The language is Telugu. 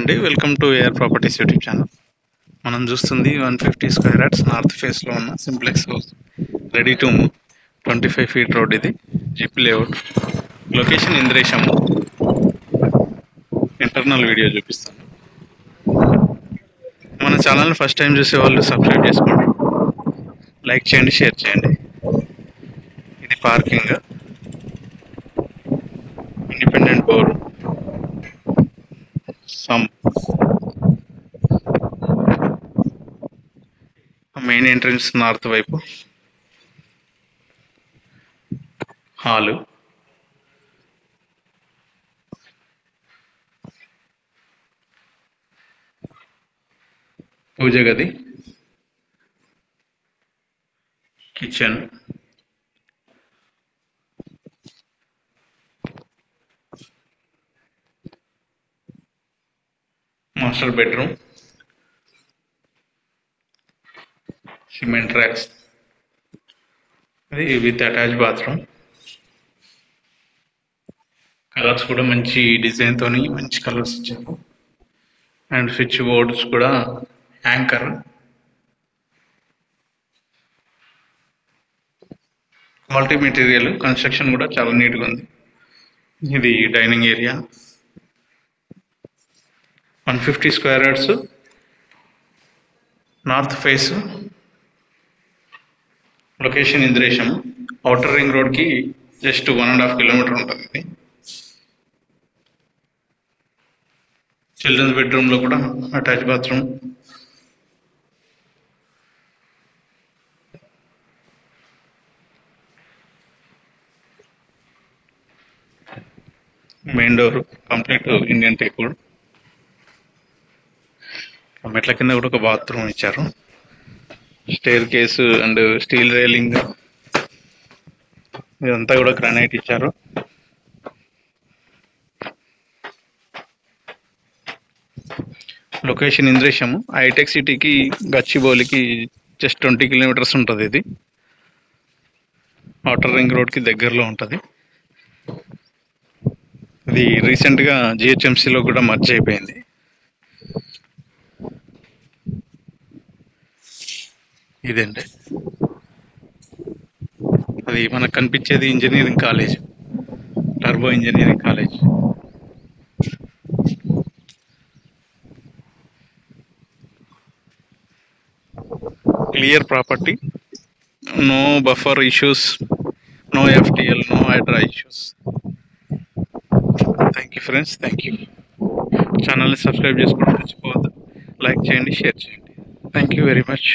అండి, welcome to AR properties YouTube channel. మనం చూస్తుంది 150 స్క్వేర్ యార్డ్స్ నార్త్ ఫేస్లో ఉన్న simplex house, ready to move, 25 feet road. ఇది GP layout, location Indresham. Internal video చూపిస్తాను. మన ఛానల్ని ఫస్ట్ టైం చూసే వాళ్ళు సబ్స్క్రైబ్ చేసుకోండి, లైక్ చేయండి, షేర్ చేయండి. ఇది parking, independent bore, some main entrance north వైపు, హాలు, పూజ గది, kitchen, master bedroom, cement racks, ఇది విత్ అటాచ్ బాత్రూమ్. కలర్స్ కూడా మంచి డిజైన్ తోని మంచి కలర్స్ ఇచ్చారు. అండ్ స్విచ్ బోర్డ్స్ కూడా యాంకర్, క్వాలిటీ మెటీరియల్, కన్స్ట్రక్షన్ కూడా చాలా నీట్గా ఉంది. ఇది dining area, 150 square yards, north face, location Indresham. Outer ring రోడ్కి జస్ట్ 1.5 కిలోమీటర్ ఉంటుంది. ఇది చిల్డ్రన్స్ బెడ్రూమ్లో కూడా attach bathroom, main door complete Indian teakwood. మెట్ల కింద కూడా ఒక బాత్రూమ్ ఇచ్చారు. Staircase and steel railing, ఇదంతా కూడా గ్రానైట్ ఇచ్చారు. లొకేషన్ ఇంద్రేశము, హైటెక్ సిటీకి గచ్చిబౌలికి జస్ట్ 20 కిలోమీటర్స్ ఉంటుంది. ఇది ఔటర్ రింగ్ రోడ్కి దగ్గరలో ఉంటుంది. ఇది రీసెంట్గా జిహెచ్ఎంసీలో కూడా మర్జ్ అయిపోయింది. ఇదండి, అది మనకు కనిపించేది engineering college, turbo engineering college. Clear property, no buffer issues, no FTL, no Hydra issues. Thank you friends, thank you. ఛానల్ని సబ్స్క్రైబ్ చేసుకోవడం మర్చిపోవద్దు, లైక్ చేయండి, షేర్ చేయండి. Thank you very much.